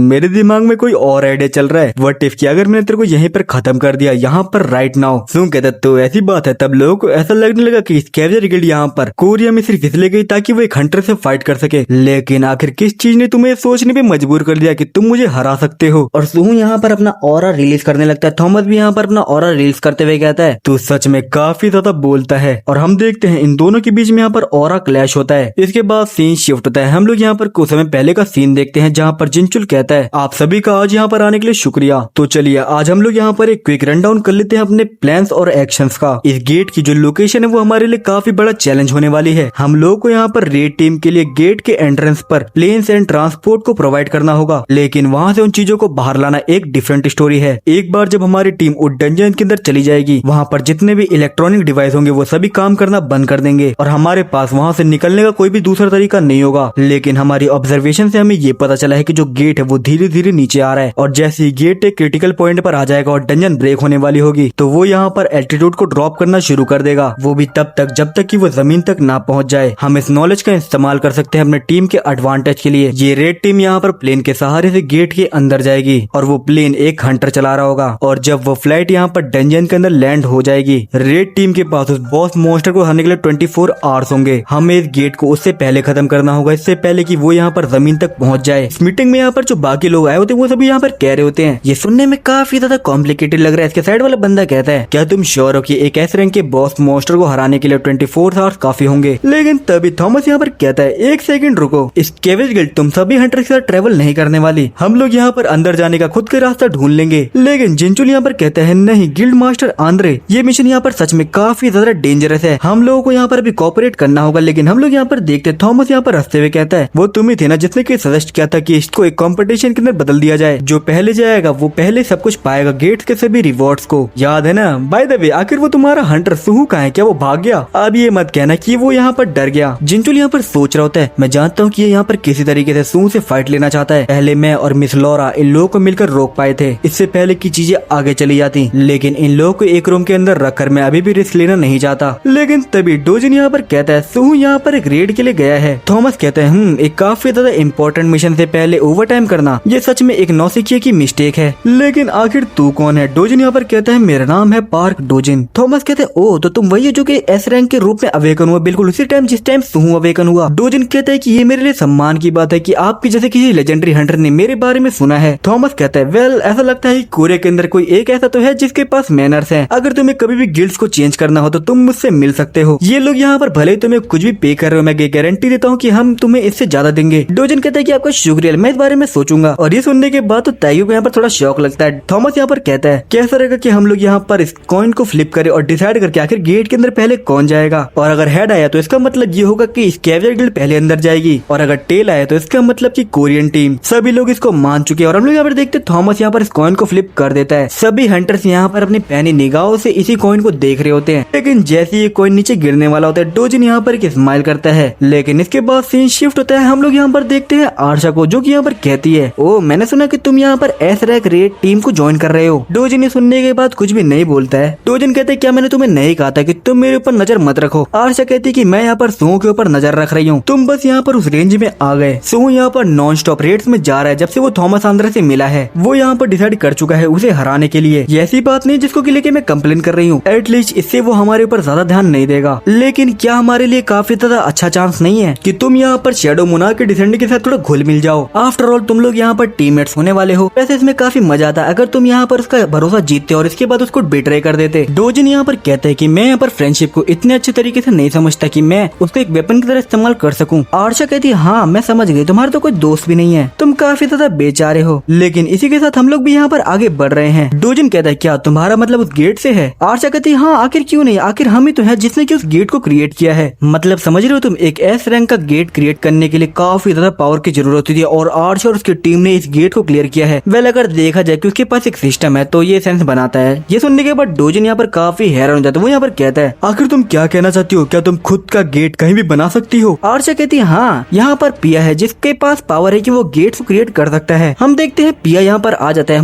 मेरे दिमाग में कोई और आइडिया चल रहा है। व्हाट इफ कि अगर मैंने तेरे को यहीं पर खत्म कर दिया यहाँ पर राइट नाउ। सोहू कहता है तो ऐसी बात है। तब लोगों को ऐसा लगने लगा कि स्कैवेंजर गिल्ड यहाँ पर कोरिया में सिर्फ इसलिए गई ताकि वो एक हंटर से फाइट कर सके। लेकिन आखिर किस चीज ने तुम्हें सोचने पे मजबूर कर दिया कि तुम मुझे हरा सकते हो। और सोहू यहाँ पर अपना ऑरा रिलीज करने लगता है। थॉमस भी यहाँ पर अपना ऑरा रिलीज करते हुए कहता है तू सच में काफी ज्यादा बोलता है। और हम देखते हैं इन दोनों के बीच में यहाँ पर ऑरा क्लैश होता है। इसके बाद सीन शिफ्ट होता है। हम लोग यहाँ पर कुछ समय पहले का सीन देखते हैं जहाँ पर जिनचुल कहता है आप सभी का आज यहाँ पर आने के लिए शुक्रिया। तो चलिए आज हम लोग यहाँ पर एक क्विक रन डाउन कर लेते हैं अपने प्लान्स और एक्शंस का। इस गेट की जो लोकेशन है वो हमारे लिए काफी बड़ा चैलेंज होने वाली है। हम लोगों को यहाँ पर रेड टीम के लिए गेट के एंट्रेंस पर प्लेन्स एंड ट्रांसपोर्ट को प्रोवाइड करना होगा, लेकिन वहाँ से उन चीजों को बाहर लाना एक डिफरेंट स्टोरी है। एक बार जब हमारी टीम उस डंजन के अंदर चली जाएगी वहाँ पर जितने भी इलेक्ट्रॉनिक डिवाइस होंगे वो सभी काम करना बंद कर देंगे और हमारे पास वहाँ से निकलने का कोई भी दूसरा तरीका नहीं होगा। लेकिन हमारी ऑब्जर्वेशन से हमें ये पता चला है कि जो गेट है वो धीरे धीरे नीचे आ रहा है और जैसे ही गेट एक क्रिटिकल पॉइंट पर आ जाएगा और डंजन ब्रेक होने वाली होगी तो वो यहाँ पर एल्टीट्यूड को ड्रॉप करना शुरू कर देगा। वो भी तब तक जब तक कि वो जमीन तक ना पहुंच जाए। हम इस नॉलेज का इस्तेमाल कर सकते हैं अपने टीम के एडवांटेज के लिए। ये रेड टीम यहाँ पर प्लेन के सहारे से गेट के अंदर जाएगी और वो प्लेन एक हंटर चला रहा होगा और जब वो फ्लाइट यहाँ पर डंजन के अंदर लैंड हो जाएगी रेड टीम के पास उस बॉस मॉन्स्टर को हराने के लिए 24 आवर्स होंगे। हमें इस गेट को उससे पहले खत्म करना होगा, इससे पहले कि वो यहाँ पर जमीन तक पहुंच जाए। इस मीटिंग में यहाँ पर जो बाकी लोग आए होते हैं वो सभी यहाँ पर कह रहे होते हैं ये सुनने में काफी ज्यादा कॉम्प्लिकेटेड लग रहा है। इसके साइड वाला बंदा कहता है क्या तुम श्योर हो कि एक ऐसे रैंक के बॉस मॉन्स्टर को हराने के लिए 24 आवर्स काफी होंगे। लेकिन तभी थॉमस यहाँ पर कहता है एक सेकंड रुको, स्कैवेंजर गिल्ड तुम सभी हंटर के साथ ट्रेवल नहीं करने वाली। हम लोग यहाँ पर अंदर जाने का खुद का रास्ता ढूंढ लेंगे। लेकिन जिनचुल यहाँ पर कहता है नहीं गिल्ड मास्टर आंद्रे ये मिशन यहाँ पर सच में काफी ज्यादा डेंजरस है, हम लोगों को यहाँ पर भी कोऑपरेट करना होगा। लेकिन हम लोग यहाँ पर देखते थॉमस यहाँ पर हंसते हुए कहता है वो तुम ही थे ना जिसने कि सजेस्ट किया था कि इसको एक कंपटीशन के अंदर बदल दिया जाए, जो पहले जाएगा वो पहले सब कुछ पाएगा गेट्स के सभी रिवॉर्ड्स को, याद है ना। बाय द वे आखिर वो तुम्हारा हंटर सुहू कहाँ है, क्या वो भाग गया? अब ये मत कहना कि वो यहाँ पर डर गया। जिनचुल यहाँ पर सोच रहा होता है मैं जानता हूँ कि ये यहाँ पर किसी तरीके से सुहू से फाइट लेना चाहता है। पहले मैं और मिस लॉरा इन लोगों को मिलकर रोक पाए थे इससे पहले की चीजें आगे चली जाती, लेकिन इन लोगों को एक रूम के अंदर रखकर मैं अभी भी रिस्क लेना नहीं चाहता। लेकिन तभी डोजिन यहाँ पर कहता है सुहू यहाँ पर एक रेड के लिए गया है। थॉमस कहता है एक काफी ज्यादा इम्पोर्टेंट मिशन से पहले ओवर टाइम करना ये सच में एक नौसिखिए की मिस्टेक है। लेकिन आखिर तू कौन है? डोजिन यहाँ पर कहता है मेरा नाम है पार्क डोजिन। थॉमस कहते हैं ओ तो तुम वही है जो कि एस रैंक के रूप में अवेकन हुआ, बिल्कुल उसी टाइम जिस टाइम सुहू अवेकन हुआ। डोजिन कहता है कि ये मेरे लिए सम्मान की बात है कि आपके जैसे किसी लेजेंडरी हंटर ने मेरे बारे में सुना है। थॉमस कहता है वेल ऐसा लगता है कि कोरिया के अंदर कोई एक ऐसा तो है जिसके पास मैनर्स है, अगर तुम्हें कभी भी गिल्ड्स को चेंज करना हो तो तुम मुझसे मिल सकते हो। ये लोग यहाँ पर भले ही तुम्हें कुछ भी पे कर रहे हो मैं गारंटी देता हूँ कि हम तुम्हें इससे ज्यादा देंगे। डोजिन कहता है कि आपका शुक्रिया, मैं इस बारे में सोचूंगा। और ये सुनने के बाद तो ताइयो को यहाँ पर थोड़ा शौक लगता है। थॉमस यहाँ पर कहता है कैसा रहेगा कि हम लोग यहाँ पर इस कॉइन को फ्लिप करें और डिसाइड करके आखिर गेट के अंदर पहले कौन जाएगा। और अगर हेड आया तो इसका मतलब ये होगा कि स्कैवेंजर गिल्ड पहले अंदर जाएगी और अगर टेल आया तो इसका मतलब कि कोरियन टीम। सभी लोग इसको मान चुके हैं और हम लोग यहाँ पर देखते थॉमस यहाँ पर इस कॉइन को फ्लिप कर देता है। सभी हंटर्स यहाँ पर अपनी पैनी निगाहों से इसी कॉइन को देख रहे होते हैं। लेकिन जैसे ये कॉइन नीचे गिरने वाला होता है डोजिन यहाँ पर एक स्माइल करता है। लेकिन इसके बाद सीन शिफ्ट होता है। हम लोग यहाँ पर देखते हैं आर्शा को जो कि यहाँ पर कहती है ओ मैंने सुना कि तुम यहाँ पर एस रैंक रेड टीम को ज्वाइन कर रहे हो। डोजिन सुनने के बाद कुछ भी नहीं बोलता है। डोजिन कहते क्या मैंने तुम्हें नहीं कहा था कि तुम मेरे ऊपर नजर मत रखो। आर्शा कहती कि मैं यहाँ पर सुहू के ऊपर नजर रख रही हूँ, तुम बस यहाँ पर उस रेंज में आ गए। सुहू यहाँ पर नॉन स्टॉप रेड्स में जा रहा है। जब से वो थॉमस आंद्रे से मिला है वो यहाँ पर डिसाइड कर चुका है उसे हराने के लिए। ये ऐसी बात नहीं जिसको कि लेके मैं कंप्लेन कर रही हूँ, एटलीस्ट इससे वो हमारे ऊपर ज्यादा ध्यान नहीं देगा। लेकिन क्या हमारे लिए काफी ज्यादा अच्छा चांस नहीं है कि तुम यहाँ पर शैडो मोनार्क के डिसेंडेंट के साथ थोड़ा घुल मिल जाओ? आफ्टर ऑल तुम लोग यहाँ पर टीममेट्स होने वाले हो। वैसे इसमें काफी मजा आता अगर तुम यहाँ पर उसका भरोसा जीतते और इसके बाद उसको बिट्रे कर देते। डोजिन यहाँ पर कहते हैं कि मैं यहाँ पर फ्रेंडशिप को इतने अच्छे तरीके से नहीं समझता कि मैं उसको एक वेपन की तरह इस्तेमाल कर सकूं। आर्शा कहती है हाँ मैं समझ गई, तुम्हारा तो कोई दोस्त भी नहीं है, तुम काफी ज्यादा बेचारे हो। लेकिन इसी के साथ हम लोग भी यहाँ पर आगे बढ़ रहे हैं। डोजिन कहता है क्या तुम्हारा मतलब उस गेट से है? आर्शा कहती है हाँ आखिर क्यों नहीं, आखिर हम ही तो है जिसने कि उस गेट को क्रिएट किया है। मतलब समझ रहे हो तुम, एक एस रैंक का गेट क्रिएट करने के लिए काफी ज्यादा पावर की जरूरत होती है और आर्शा और उसकी टीम ने इस गेट को क्लियर किया है। वेल अगर देखा जाए कि उसके पास एक सिस्टम है तो ये सेंस बनाता है। ये सुनने के बाद डोजिन यहाँ पर काफी हैरान हो जाता है। वो यहाँ पर कहता है आखिर तुम क्या कहना चाहती हो, क्या तुम खुद का गेट कहीं भी बना सकती हो? आर्शा कहती है हाँ, यहाँ यहाँ पर पिया है जिसके पास पावर है कि वो गेट्स को क्रिएट कर सकता है। हम देखते हैं पिया यहाँ पर आ जाता है।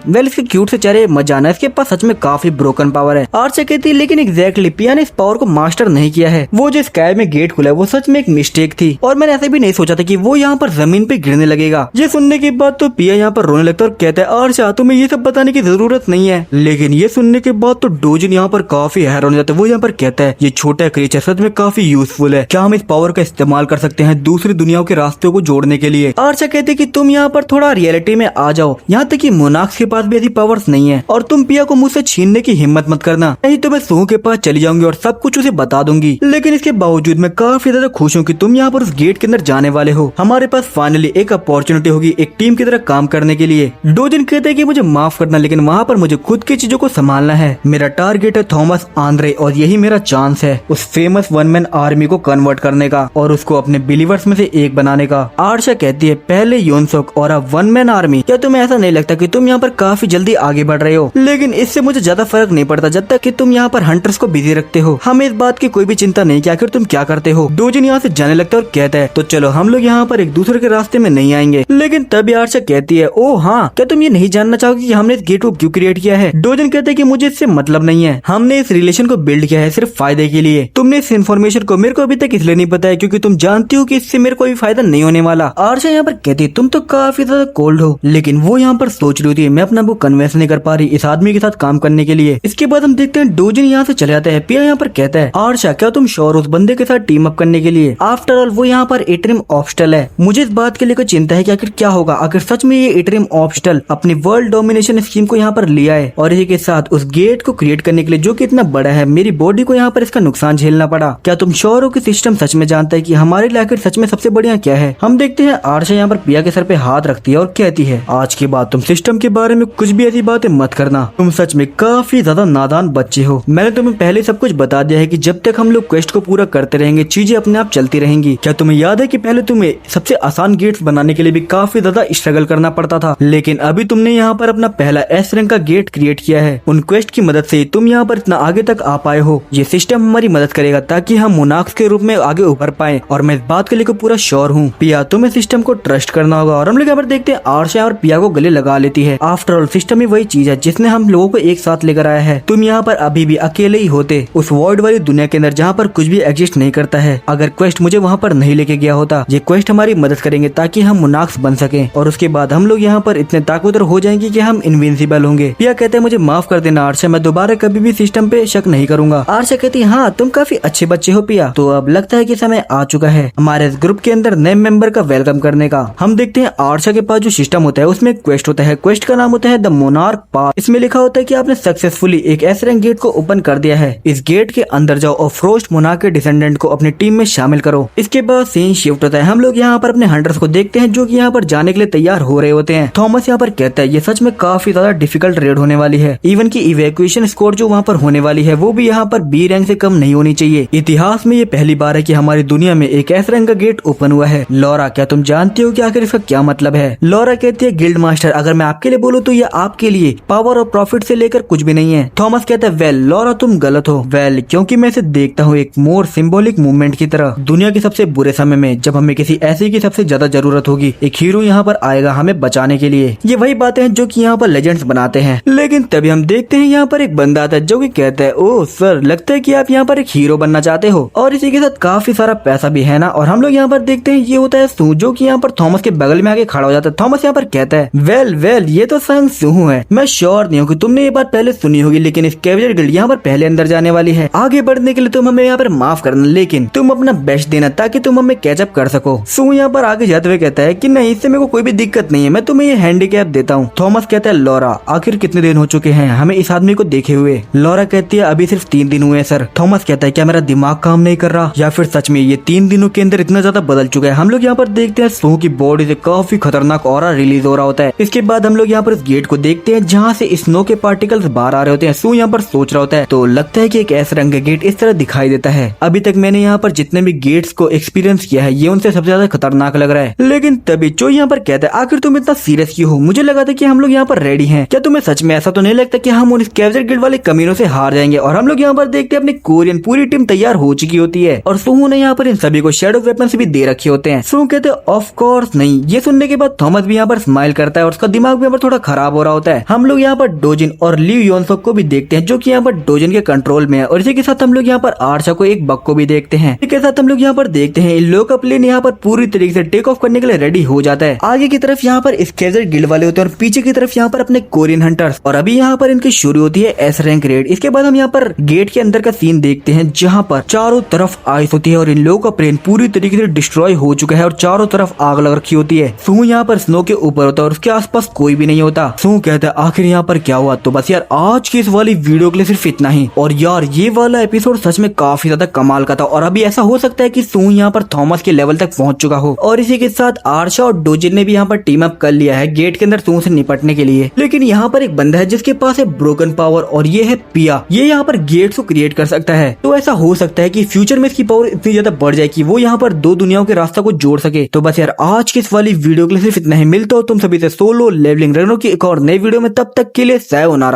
वेल इसके क्यूट से चेहरे मत जाना, इसके पास सच में काफी ब्रोकन पावर है। आर्चा कहती है लेकिन एग्जैक्टली पिया ने इस पावर को मास्टर नहीं किया है। वो जो स्काई में गेट खुला है वो सच में एक मिस्टेक थी और मैंने ऐसे भी नहीं सोचा था कि वो यहाँ पर जमीन पे गिरने लगेगा। ये सुनने के बाद तो पिया यहाँ पर रोने लगता है और कहता है आर्चा तुम्हें ये सब बताने की जरूरत नहीं है। लेकिन ये सुनने के बाद तो डोजिन यहाँ पर काफी हैरान हो जाता है। वो यहाँ पर कहता है ये छोटा क्रिएचर सच में काफी यूजफुल है, क्या हम इस पावर का इस्तेमाल कर सकते हैं दूसरी दुनियाओं के रास्तों को जोड़ने के लिए। आर्चा कहते कि तुम यहाँ पर थोड़ा रियलिटी में आ जाओ, यहाँ तक कि मोनाक्स के पास भी ऐसी पावर्स नहीं है और तुम पिया को मुझसे छीनने की हिम्मत मत करना, नहीं तो मैं सूह के पास चली जाऊंगी और सब कुछ उसे बता दूंगी। लेकिन इसके बावजूद मैं काफी ज्यादा खुश हूँ कि तुम यहाँ पर उस गेट के अंदर जाने वाले हो। हमारे पास फाइनली एक अपॉर्चुनिटी होगी एक टीम की तरह काम करने के लिए। डोजिन कहते हैं कि मुझे माफ करना लेकिन वहाँ पर मुझे खुद की चीजों को संभालना है। मेरा टारगेट है थॉमस आंद्रे और यही मेरा चांस है उस फेमस वन मैन आर्मी को कन्वर्ट करने का और उसको अपने बिलीवर्स में से एक बनाने का। आर्चा कहती है पहले योनसोक और अब वन मैन आर्मी, क्या तुम्हें ऐसा नहीं लगता कि तुम यहाँ पर काफी जल्दी आगे बढ़ रहे हो? लेकिन इससे मुझे ज्यादा फर्क नहीं पड़ता जब तक कि तुम यहाँ पर हंटर्स को बिजी रखते हो। हमें इस बात की कोई भी चिंता नहीं कि आखिर तुम क्या करते हो। डोजिन यहाँ से जाने लगता है और कहता है तो चलो हम लोग यहाँ पर एक दूसरे के रास्ते में नहीं आएंगे। लेकिन तभी आर्चा कहती है ओ हाँ, क्या तुम ये नहीं जानना चाहोगे कि हमने इस गेट को क्यों क्रिएट किया है? डोजिन कहते हैं कि मुझे इससे मतलब नहीं है, हमने इस रिलेशन को बिल्ड किया है सिर्फ फायदे के लिए। तुमने इस इन्फॉर्मेशन को मेरे को अभी तक इसलिए नहीं पता है क्योंकि तुम जानती हो कि इससे मेरे को भी फायदा नहीं होने वाला। आर्चा यहाँ पर कहती है तुम तो काफी ज्यादा कोल्ड हो, लेकिन वो यहाँ पर सोच रही होती है मैं अपना वो कन्वेंस नहीं कर पा रही इस आदमी के साथ काम करने के लिए। इसके बाद हम देखते हैं डोजिन यहाँ से चले जाता है। पिया यहाँ पर कहता है आर्चा क्या तुम श्योर उस बंदे के साथ टीम अप करने के लिए? आफ्टर ऑल वो यहाँ पर एट्रियम ऑब्स्टल है। मुझे इस बात के लेकर चिंता है कि आखिर क्या होगा अगर सच में ये एट्रियम ऑब्स्टल अपनी वर्ल्ड डोमिनेशन स्कीम को यहाँ पर लिया है और इसी के साथ उस गेट को क्रिएट करने के लिए जो कि इतना बड़ा है मेरी बॉडी को यहाँ पर इसका नुकसान झेलना पड़ा। क्या तुम श्योर हो कि सिस्टम सच में जानता है कि हमारे लिए आखिर सच में सबसे बढ़िया क्या है? हम देखते हैं आर्चा यहाँ पर पिया के सर पे हाथ रखती है और कहती है आज के बाद तुम सिस्टम के बारे में कुछ भी ऐसी बातें मत करना, तुम सच में काफी ज्यादा नादान बच्चे हो। मैंने तुम्हें पहले सब कुछ बता दिया है कि जब तक हम लोग क्वेस्ट को पूरा करते रहेंगे चीजें अपने आप चलती रहेंगी। क्या तुम्हें याद है कि पहले तुम्हें सबसे आसान गेट्स बनाने के लिए भी काफी ज्यादा स्ट्रगल करना पड़ता था, लेकिन अभी तुमने यहाँ पर अपना पहला एस रैंक का गेट क्रिएट किया है। उन क्वेस्ट की मदद से तुम यहाँ पर इतना आगे तक आ पाए हो। ये सिस्टम हमारी मदद करेगा ताकि हम मोनाक्स के रूप में आगे उभर पाए और मैं इस बात के लिए पूरा श्योर हूँ। पिया तुम्हें सिस्टम को ट्रस्ट करना होगा। और हम लोग यहाँ पर देखते हैं आर्चा और पिया को गले लगा लेती है। आफ्टर ऑल सिस्टम ही वही चीज है जिसने हम लोगों को एक साथ लेकर आया है। तुम यहाँ पर अभी भी अकेले ही होते उस वॉइड वाली दुनिया के अंदर जहाँ पर कुछ भी एग्जिस्ट नहीं करता है। अगर क्वेस्ट मुझे वहाँ पर नहीं लेके गया होता, ये क्वेस्ट हमारी मदद करेंगे ताकि हम मोनाक्स बन सके और उसके बाद हम लोग यहाँ पर इतने ताकतवर हो जाएंगे कि हम इनविंसिबल होंगे। पिया कहते हैं मुझे माफ कर देना आर्चा, मैं दोबारा कभी भी सिस्टम पे शक नहीं करूंगा। आर्चा कहती है हाँ तुम काफी अच्छे बच्चे हो पिया, तो अब लगता है कि समय आ चुका है हमारे इस ग्रुप के अंदर नए मेंबर का वेलकम करने का। हम देखते हैं आर्चा के पास जो सिस्टम होता है उसमें क्वेस्ट होता है। क्वेस्ट का नाम होता है द मोनार्क पास। इसमें लिखा होता है कि आपने सक्सेसफुली एक एस रैंक गेट को ओपन कर दिया है। इस गेट के अंदर जाओ और फ्रोस्ट मोनार्क के डिसेंडेंट को अपनी टीम में शामिल करो। इसके बाद सीन शिफ्ट होता है। हम लोग यहाँ पर अपने हंटर्स को देखते हैं जो कि यहाँ पर जाने के लिए तैयार हो रहे होते हैं। थॉमस यहाँ पर कहता है ये सच में काफी ज्यादा डिफिकल्ट रेड होने वाली है। इवन की इवैक्यूएशन स्कोर जो वहाँ पर होने वाली है वो भी यहाँ पर बी रैंक से कम नहीं होनी चाहिए। इतिहास में ये पहली बार है कि हमारी दुनिया में एक एस रैंक का गेट ओपन हुआ है। लॉरा क्या तुम जानती हो कि आखिर इसका क्या मतलब है? लॉरा कहती है गिल्ड मास्टर अगर मैं आपके लिए बोलूँ तो ये आपके लिए पावर और प्रॉफिट से लेकर कुछ भी नहीं है। थॉमस कहता है वेल लॉरा तुम गलत हो। वेल क्योंकि मैं इसे देखता हूँ एक मोर सिंबॉलिक मूवमेंट की तरह। दुनिया के सबसे बुरे समय में जब हमें किसी ऐसे की सबसे ज्यादा जरूरत होगी एक हीरो यहाँ पर आएगा हमें बचाने के लिए। ये वही बातें हैं जो कि यहाँ पर लेजेंड्स बनाते हैं। लेकिन तभी हम देखते हैं यहाँ पर एक बंदा आता है जो कि कहता है ओह सर लगता है कि आप यहाँ पर एक हीरो बनना चाहते हो और इसी के साथ काफी सारा पैसा भी है ना। और हम लोग यहाँ पर देखते हैं ये होता है सू जो कि यहाँ पर थॉमस के बगल में आके खड़ा हो जाता है। थॉमस यहाँ पर कहता है वेल ये तो संग सूहू है। मैं श्योर नहीं हूँ कि तुमने ये बात पहले सुनी होगी लेकिन इस कैवियर गिल्ड यहाँ पर पहले अंदर जाने वाली है। आगे बढ़ने के लिए तुम हमें यहाँ पर माफ करना लेकिन तुम अपना बेस्ट देना ताकि तुम हमें कैचअप कर सको। सू यहाँ पर आगे जाते हुए कहता है कि नहीं इससे मेरे को कोई भी दिक्कत नहीं है, मैं तुम्हें ये हैंडीकैप देता हूँ। थॉमस कहता है लॉरा आखिर कितने दिन हो चुके हैं हमें इस आदमी को देखे हुए? लॉरा कहती है अभी सिर्फ 3 दिन हुए हैं सर। थॉमस कहता है क्या मेरा दिमाग काम नहीं कर रहा या फिर सच में ये 3 दिनों के अंदर इतना ज्यादा बदल चुका है? हम लोग यहाँ पर देखते हैं सू की बॉडी से काफी खतरनाक ऑरा रिलीज हो रहा होता है। इसके बाद हम लोग यहाँ पर इस गेट को देखते हैं जहाँ से स्नो के पार्टिकल्स बाहर आ रहे होते हैं। सू यहाँ पर सोच रहा होता है तो लगता है कि एक ऐसा रंग का गेट इस तरह दिखाई देता है। अभी तक मैंने यहाँ पर जितने भी गेट्स को एक्सपीरियंस किया है ये उनसे सबसे ज्यादा खतरनाक लग रहा है। लेकिन तभी चो यहाँ पर कहता है आखिर तुम इतना सीरियस क्यों हो? मुझे लगा था कि हम लोग यहाँ पर रेडी हैं। क्या तुम्हें सच में ऐसा तो नहीं लगता कि हम उन कैवियर गिल्ड वाले कमीनों से हार जाएंगे? और हम लोग यहाँ पर देखते हैं अपनी कोरियन पूरी टीम तैयार हो चुकी होती है और सुहू ने यहाँ पर इन सभी को शैडो वेपन भी दे रखे होते हैं। सू कहते ऑफ कोर्स नहीं। ये सुनने के बाद थॉमस भी यहाँ पर स्माइल करता है और उसका दिमाग भी यहाँ पर थोड़ा खराब हो रहा होता है। हम लोग यहाँ पर डोजिन और ली योनसोक को भी देखते हैं जो कि यहाँ पर डोजिन के कंट्रोल में है, और इसी के साथ हम लोग यहाँ पर आर्शा को एक बक को भी देखते हैं। इसी के साथ हम लोग यहाँ पर देखते हैं इन लोगों का प्लेन यहाँ पर पूरी तरीके से टेक ऑफ करने के लिए रेडी हो जाता है। आगे की तरफ यहाँ पर स्केजर गिल्ड वाले होते हैं और पीछे की तरफ यहाँ पर अपने कोरियन हंटर्स, और अभी यहाँ पर इनकी शुरू होती है एस रैंक रेड। इसके बाद हम यहाँ पर गेट के अंदर का सीन देखते हैं जहाँ पर चारों तरफ आइस होती है और इन लोगों का प्लेन पूरी तरीके से डिस्ट्रॉय हो चुका है और चारों तरफ आग लग रखी होती है। सू यहाँ पर स्नो के ऊपर होता है और उसके आसपास कोई भी नहीं होता। सू कहता है आखिर यहाँ पर क्या हुआ। तो बस यार आज की इस वाली वीडियो के लिए सिर्फ इतना ही। और यार ये वाला एपिसोड सच में काफी ज्यादा कमाल का था, और अभी ऐसा हो सकता है कि सू यहाँ पर थॉमस के लेवल तक पहुंच चुका हो, और इसी के साथ आर्शा और डोजिन ने भी यहाँ पर टीम अप कर लिया है गेट के अंदर सू से निपटने के लिए। लेकिन यहाँ पर एक बंदा है जिसके पास है ब्रोकन पावर, और ये है पिया। ये यहाँ पर गेट्स को क्रिएट कर सकता है। तो ऐसा हो सकता है कि फ्यूचर में इसकी पावर इतनी ज्यादा बढ़ जाए कि वो यहाँ पर दो दुनियाओं के रास्ता को जोड़ सके। तो बस यार आज की इस वाली वीडियो के लिए सिर्फ इतना ही। मिलता हो तुम सभी से सोलो लेवलिंग रैग्नारोक की एक और नई वीडियो में, तब तक के लिए सायोनारा।